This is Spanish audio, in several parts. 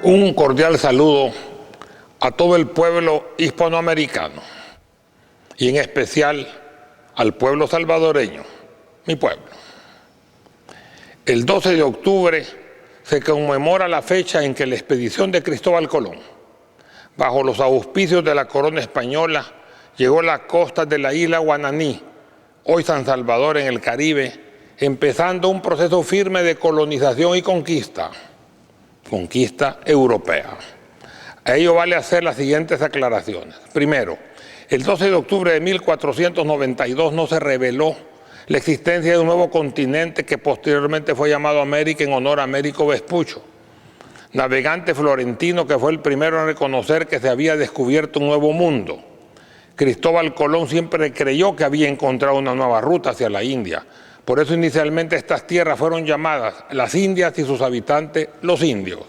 Un cordial saludo a todo el pueblo hispanoamericano y en especial al pueblo salvadoreño, mi pueblo. El 12 de octubre se conmemora la fecha en que la expedición de Cristóbal Colón, bajo los auspicios de la corona española, llegó a las costas de la isla Guananí, hoy San Salvador en el Caribe, empezando un proceso firme de colonización y conquista europea. A ello vale hacer las siguientes aclaraciones. Primero, el 12 de octubre de 1492 no se reveló la existencia de un nuevo continente que posteriormente fue llamado América en honor a Américo Vespucio, navegante florentino que fue el primero en reconocer que se había descubierto un nuevo mundo. Cristóbal Colón siempre creyó que había encontrado una nueva ruta hacia la India. Por eso inicialmente estas tierras fueron llamadas las Indias y sus habitantes los indios.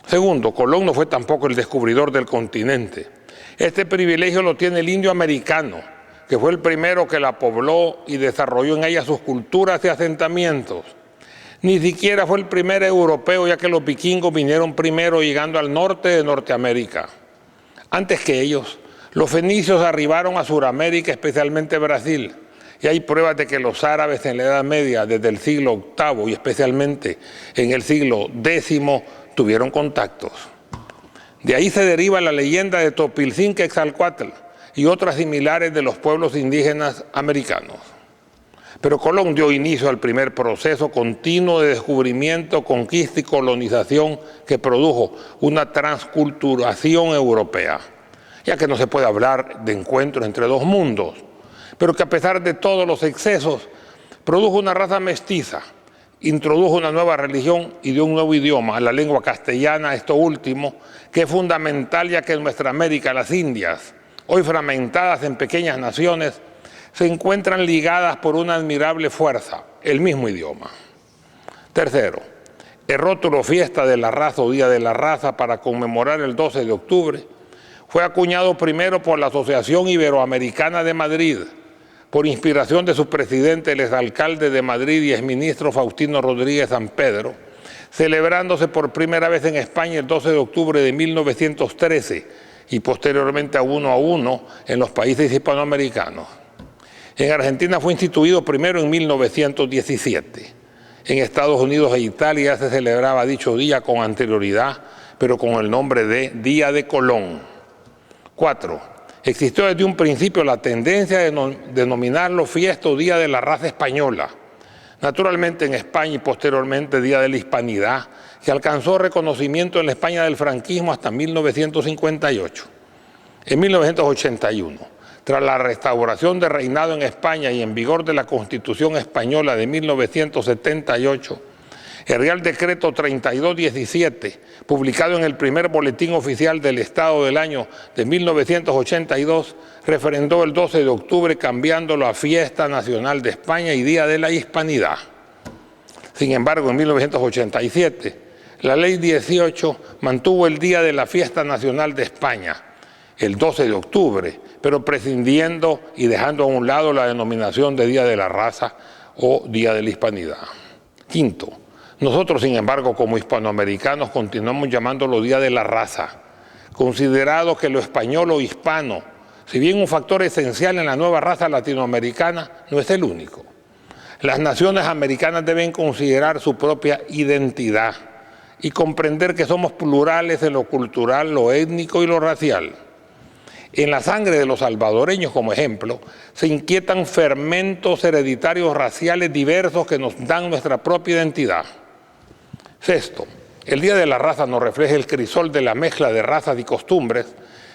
Segundo, Colón no fue tampoco el descubridor del continente. Este privilegio lo tiene el indio americano, que fue el primero que la pobló y desarrolló en ella sus culturas y asentamientos. Ni siquiera fue el primer europeo, ya que los vikingos vinieron primero llegando al norte de Norteamérica. Antes que ellos, los fenicios arribaron a Sudamérica, especialmente Brasil. Y hay pruebas de que los árabes en la Edad Media, desde el siglo VIII y especialmente en el siglo X, tuvieron contactos. De ahí se deriva la leyenda de Topilzin-Quetzalcóatl y otras similares de los pueblos indígenas americanos. Pero Colón dio inicio al primer proceso continuo de descubrimiento, conquista y colonización que produjo una transculturación europea, ya que no se puede hablar de encuentro entre dos mundos, pero que a pesar de todos los excesos, produjo una raza mestiza, introdujo una nueva religión y dio un nuevo idioma, la lengua castellana, esto último, que es fundamental ya que en nuestra América, las Indias, hoy fragmentadas en pequeñas naciones, se encuentran ligadas por una admirable fuerza, el mismo idioma. Tercero, el rótulo Fiesta de la Raza o Día de la Raza para conmemorar el 12 de octubre fue acuñado primero por la Asociación Iberoamericana de Madrid, por inspiración de su presidente, el exalcalde de Madrid y exministro Faustino Rodríguez San Pedro, celebrándose por primera vez en España el 12 de octubre de 1913 y posteriormente a uno en los países hispanoamericanos. En Argentina fue instituido primero en 1917. En Estados Unidos e Italia se celebraba dicho día con anterioridad, pero con el nombre de Día de Colón. 4. Existió desde un principio la tendencia de denominarlo Fiesta o Día de la Raza Española, naturalmente en España y posteriormente Día de la Hispanidad, que alcanzó reconocimiento en la España del franquismo hasta 1958. En 1981, tras la restauración del reinado en España y en vigor de la Constitución Española de 1978, el Real Decreto 3217, publicado en el primer boletín oficial del Estado del año de 1982, referendó el 12 de octubre cambiándolo a Fiesta Nacional de España y Día de la Hispanidad. Sin embargo, en 1987, la Ley 18 mantuvo el Día de la Fiesta Nacional de España, el 12 de octubre, pero prescindiendo y dejando a un lado la denominación de Día de la Raza o Día de la Hispanidad. Quinto, nosotros, sin embargo, como hispanoamericanos, continuamos llamándolo Día de la Raza, considerado que lo español o hispano, si bien un factor esencial en la nueva raza latinoamericana, no es el único. Las naciones americanas deben considerar su propia identidad y comprender que somos plurales en lo cultural, lo étnico y lo racial. En la sangre de los salvadoreños, como ejemplo, se inquietan fermentos hereditarios raciales diversos que nos dan nuestra propia identidad. Sexto, el Día de la Raza nos refleja el crisol de la mezcla de razas y costumbres,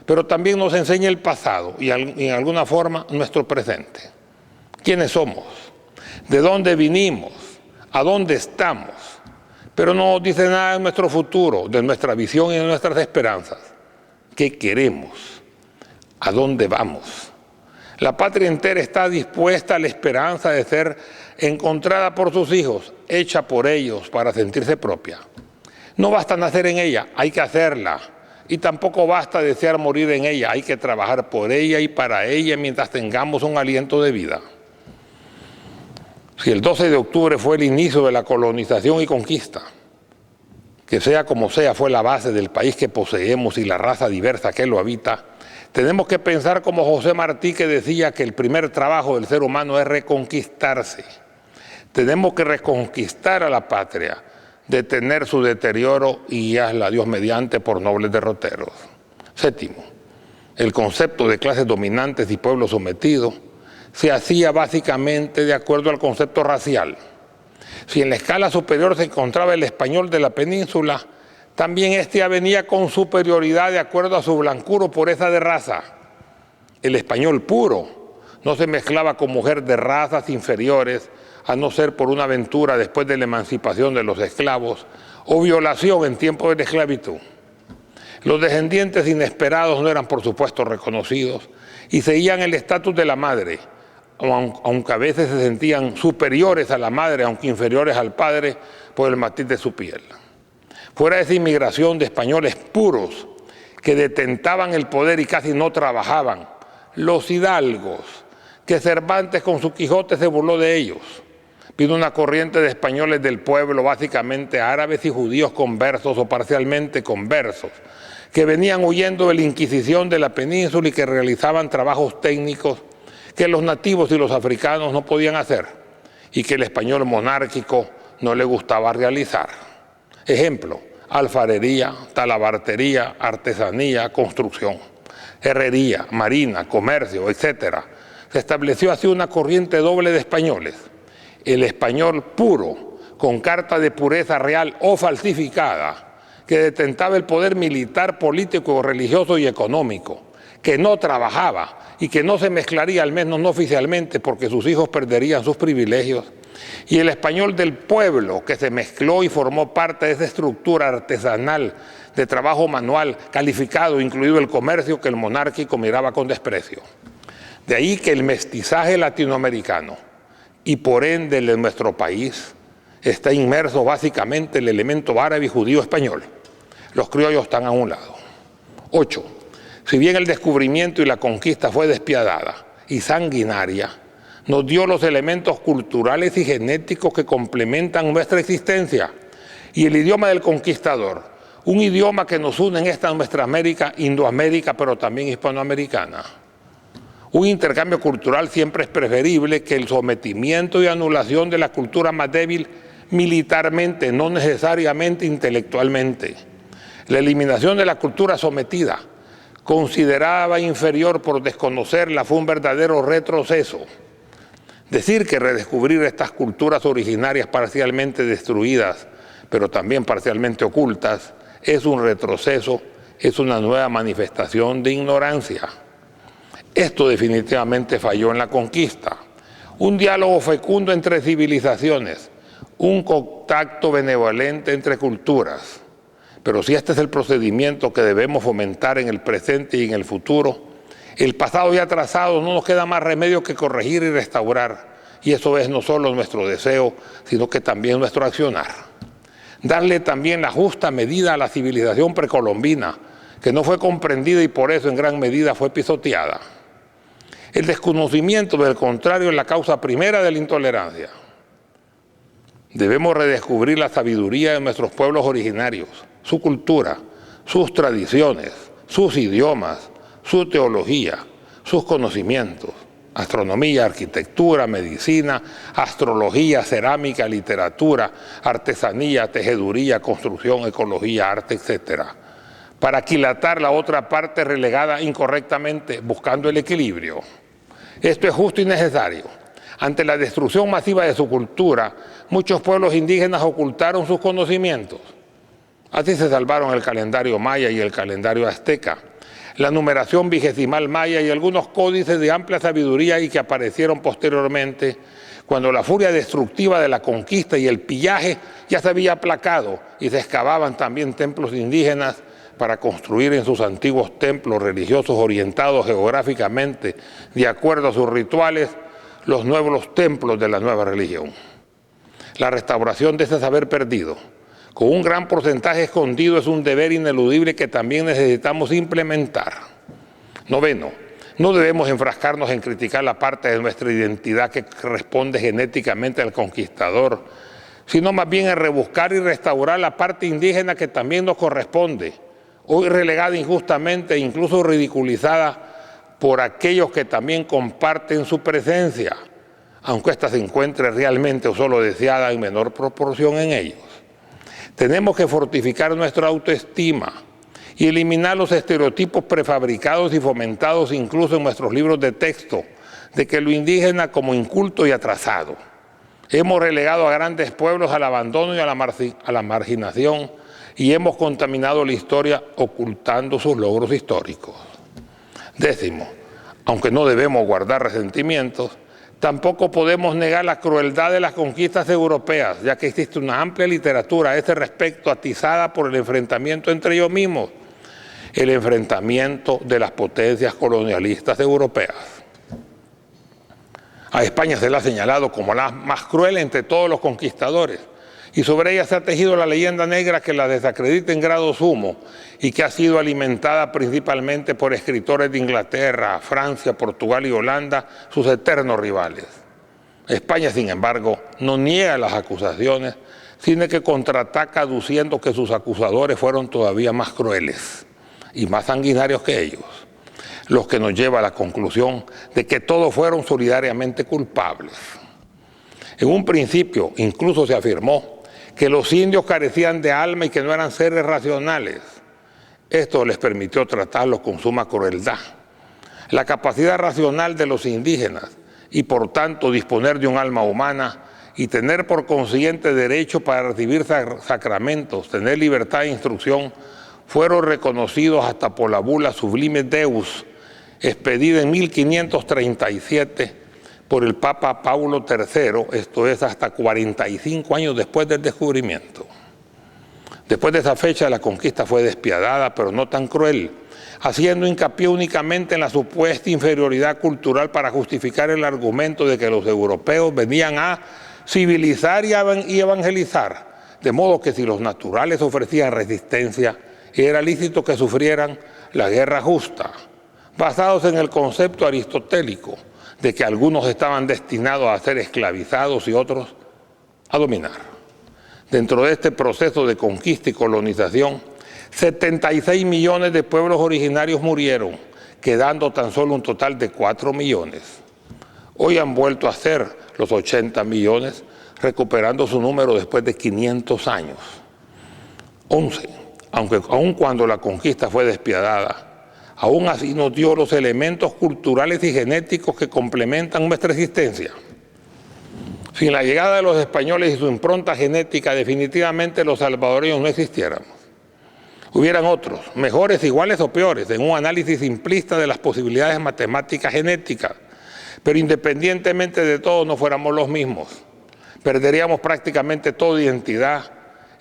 pero también nos enseña el pasado y en alguna forma nuestro presente. ¿Quiénes somos? ¿De dónde vinimos? ¿A dónde estamos? Pero no nos dice nada de nuestro futuro, de nuestra visión y de nuestras esperanzas. ¿Qué queremos? ¿A dónde vamos? La patria entera está dispuesta a la esperanza de ser encontrada por sus hijos, hecha por ellos para sentirse propia. No basta nacer en ella, hay que hacerla. Y tampoco basta desear morir en ella, hay que trabajar por ella y para ella mientras tengamos un aliento de vida. Si el 12 de octubre fue el inicio de la colonización y conquista, que que sea como sea fue la base del país que poseemos y la raza diversa que lo habita, tenemos que pensar como José Martí, que decía que el primer trabajo del ser humano es reconquistarse. Tenemos que reconquistar a la patria, detener su deterioro y guiarla, Dios mediante, por nobles derroteros. Séptimo, el concepto de clases dominantes y pueblos sometidos se hacía básicamente de acuerdo al concepto racial. Si en la escala superior se encontraba el español de la península, también éste venía con superioridad de acuerdo a su blancura o pureza de raza. El español puro no se mezclaba con mujer de razas inferiores, a no ser por una aventura después de la emancipación de los esclavos o violación en tiempo de la esclavitud. Los descendientes inesperados no eran, por supuesto, reconocidos y seguían el estatus de la madre, aunque a veces se sentían superiores a la madre, aunque inferiores al padre, por el matiz de su piel. Fuera de esa inmigración de españoles puros que detentaban el poder y casi no trabajaban, los hidalgos, que Cervantes con su Quijote se burló de ellos. Vino una corriente de españoles del pueblo, básicamente árabes y judíos conversos o parcialmente conversos, que venían huyendo de la Inquisición de la península y que realizaban trabajos técnicos que los nativos y los africanos no podían hacer y que el español monárquico no le gustaba realizar. Ejemplo, alfarería, talabartería, artesanía, construcción, herrería, marina, comercio, etc. Se estableció así una corriente doble de españoles. El español puro, con carta de pureza real o falsificada, que detentaba el poder militar, político, religioso y económico, que no trabajaba y que no se mezclaría, al menos no oficialmente, porque sus hijos perderían sus privilegios, y el español del pueblo, que se mezcló y formó parte de esa estructura artesanal de trabajo manual calificado, incluido el comercio, que el monárquico miraba con desprecio. De ahí que el mestizaje latinoamericano y por ende el de nuestro país está inmerso básicamente el elemento árabe y judío español. Los criollos están a un lado. 8. Si bien el descubrimiento y la conquista fue despiadada y sanguinaria, nos dio los elementos culturales y genéticos que complementan nuestra existencia. Y el idioma del conquistador, un idioma que nos une en esta nuestra América, Indoamérica, pero también hispanoamericana. Un intercambio cultural siempre es preferible que el sometimiento y anulación de la cultura más débil militarmente, no necesariamente intelectualmente. La eliminación de la cultura sometida, considerada inferior por desconocerla, fue un verdadero retroceso. Decir que redescubrir estas culturas originarias parcialmente destruidas, pero también parcialmente ocultas, es un retroceso, es una nueva manifestación de ignorancia. Esto definitivamente falló en la conquista. Un diálogo fecundo entre civilizaciones, un contacto benevolente entre culturas. Pero si este es el procedimiento que debemos fomentar en el presente y en el futuro, el pasado ya trazado no nos queda más remedio que corregir y restaurar. Y eso es no solo nuestro deseo, sino que también nuestro accionar. Darle también la justa medida a la civilización precolombina, que no fue comprendida y por eso en gran medida fue pisoteada. El desconocimiento, del contrario, es la causa primera de la intolerancia. Debemos redescubrir la sabiduría de nuestros pueblos originarios, su cultura, sus tradiciones, sus idiomas, su teología, sus conocimientos, astronomía, arquitectura, medicina, astrología, cerámica, literatura, artesanía, tejeduría, construcción, ecología, arte, etc., para aquilatar la otra parte relegada incorrectamente, buscando el equilibrio. Esto es justo y necesario. Ante la destrucción masiva de su cultura, muchos pueblos indígenas ocultaron sus conocimientos. Así se salvaron el calendario maya y el calendario azteca, la numeración vigesimal maya y algunos códices de amplia sabiduría y que aparecieron posteriormente cuando la furia destructiva de la conquista y el pillaje ya se había aplacado y se excavaban también templos indígenas para construir en sus antiguos templos religiosos orientados geográficamente de acuerdo a sus rituales los nuevos templos de la nueva religión. La restauración de ese saber perdido, con un gran porcentaje escondido, es un deber ineludible que también necesitamos implementar. 9. No debemos enfrascarnos en criticar la parte de nuestra identidad que responde genéticamente al conquistador, sino más bien en rebuscar y restaurar la parte indígena que también nos corresponde, hoy relegada injustamente e incluso ridiculizada por aquellos que también comparten su presencia, aunque ésta se encuentre realmente o solo deseada en menor proporción en ellos. Tenemos que fortificar nuestra autoestima y eliminar los estereotipos prefabricados y fomentados incluso en nuestros libros de texto, de que lo indígena como inculto y atrasado. Hemos relegado a grandes pueblos al abandono y a la marginación y hemos contaminado la historia ocultando sus logros históricos. 10. Aunque no debemos guardar resentimientos, tampoco podemos negar la crueldad de las conquistas europeas, ya que existe una amplia literatura a este respecto atizada por el enfrentamiento entre ellos mismos, el enfrentamiento de las potencias colonialistas europeas. A España se la ha señalado como la más cruel entre todos los conquistadores, y sobre ella se ha tejido la leyenda negra que la desacredita en grado sumo y que ha sido alimentada principalmente por escritores de Inglaterra, Francia, Portugal y Holanda, sus eternos rivales. España, sin embargo, no niega las acusaciones, sino que contraataca aduciendo que sus acusadores fueron todavía más crueles y más sanguinarios que ellos, los que nos lleva a la conclusión de que todos fueron solidariamente culpables. En un principio incluso se afirmó que los indios carecían de alma y que no eran seres racionales. Esto les permitió tratarlos con suma crueldad. La capacidad racional de los indígenas y por tanto disponer de un alma humana y tener por consiguiente derecho para recibir sacramentos, tener libertad de instrucción, fueron reconocidos hasta por la bula Sublime Deus, expedida en 1537 por el Papa Paulo III, esto es hasta 45 años después del descubrimiento. Después de esa fecha la conquista fue despiadada, pero no tan cruel, haciendo hincapié únicamente en la supuesta inferioridad cultural para justificar el argumento de que los europeos venían a civilizar y evangelizar, de modo que si los naturales ofrecían resistencia, era lícito que sufrieran la guerra justa, basados en el concepto aristotélico de que algunos estaban destinados a ser esclavizados y otros a dominar. Dentro de este proceso de conquista y colonización, 76 millones de pueblos originarios murieron, quedando tan solo un total de 4 millones. Hoy han vuelto a ser los 80 millones, recuperando su número después de 500 años. 11. Aun cuando la conquista fue despiadada, aún así nos dio los elementos culturales y genéticos que complementan nuestra existencia. Sin la llegada de los españoles y su impronta genética, definitivamente los salvadoreños no existiéramos. Hubieran otros, mejores, iguales o peores, en un análisis simplista de las posibilidades matemáticas genéticas, pero independientemente de todo no fuéramos los mismos. Perderíamos prácticamente toda identidad,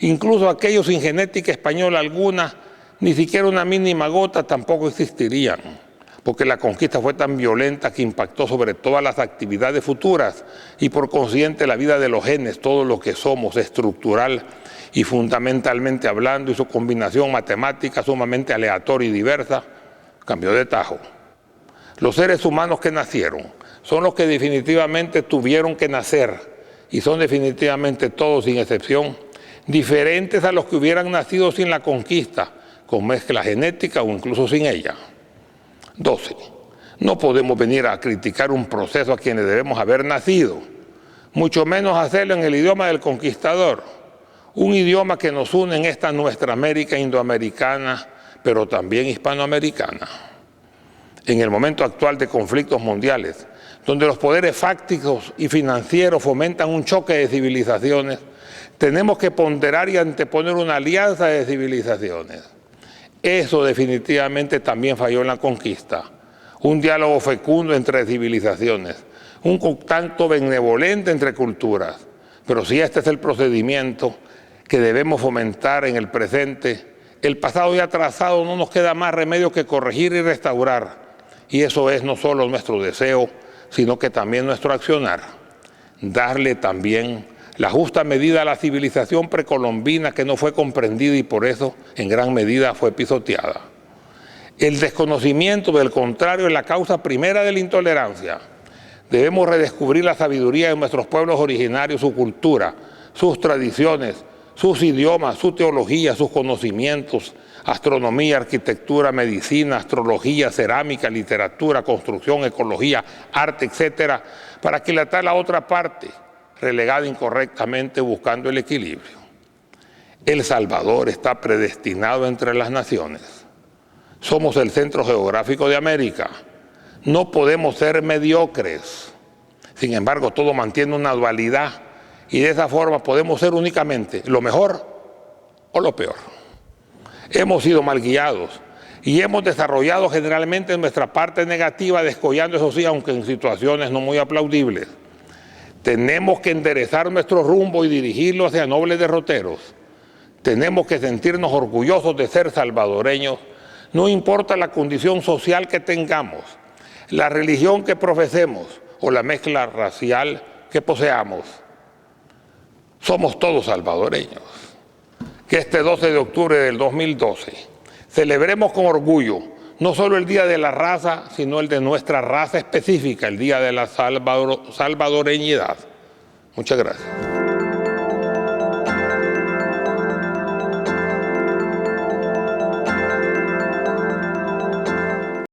incluso aquellos sin genética española alguna, ni siquiera una mínima gota tampoco existirían, porque la conquista fue tan violenta que impactó sobre todas las actividades futuras y por consiguiente la vida de los genes, todo lo que somos, estructural y fundamentalmente hablando, y su combinación matemática sumamente aleatoria y diversa, cambió de tajo. Los seres humanos que nacieron son los que definitivamente tuvieron que nacer y son definitivamente todos, sin excepción, diferentes a los que hubieran nacido sin la conquista, con mezcla genética o incluso sin ella. 12. No podemos venir a criticar un proceso a quienes debemos haber nacido, mucho menos hacerlo en el idioma del conquistador, un idioma que nos une en esta nuestra América indoamericana, pero también hispanoamericana. En el momento actual de conflictos mundiales, donde los poderes fácticos y financieros fomentan un choque de civilizaciones, tenemos que ponderar y anteponer una alianza de civilizaciones. Eso definitivamente también falló en la conquista. Un diálogo fecundo entre civilizaciones, un contacto benevolente entre culturas. Pero si este es el procedimiento que debemos fomentar en el presente, el pasado ya trazado no nos queda más remedio que corregir y restaurar. Y eso es no solo nuestro deseo, sino que también nuestro accionar. Darle también la justa medida a la civilización precolombina que no fue comprendida y por eso en gran medida fue pisoteada. El desconocimiento del contrario es la causa primera de la intolerancia. Debemos redescubrir la sabiduría de nuestros pueblos originarios, su cultura, sus tradiciones, sus idiomas, su teología, sus conocimientos, astronomía, arquitectura, medicina, astrología, cerámica, literatura, construcción, ecología, arte, etcétera, para aquilatar la otra parte, relegada incorrectamente buscando el equilibrio. El Salvador está predestinado entre las naciones. Somos el centro geográfico de América. No podemos ser mediocres. Sin embargo, todo mantiene una dualidad y de esa forma podemos ser únicamente lo mejor o lo peor. Hemos sido mal guiados y hemos desarrollado generalmente nuestra parte negativa, descollando, eso sí, aunque en situaciones no muy aplaudibles. Tenemos que enderezar nuestro rumbo y dirigirlo hacia nobles derroteros. Tenemos que sentirnos orgullosos de ser salvadoreños, no importa la condición social que tengamos, la religión que profesemos o la mezcla racial que poseamos. Somos todos salvadoreños. Que este 12 de octubre del 2012 celebremos con orgullo no solo el Día de la Raza, sino el de nuestra raza específica, el Día de la Salvadoreñidad. Muchas gracias.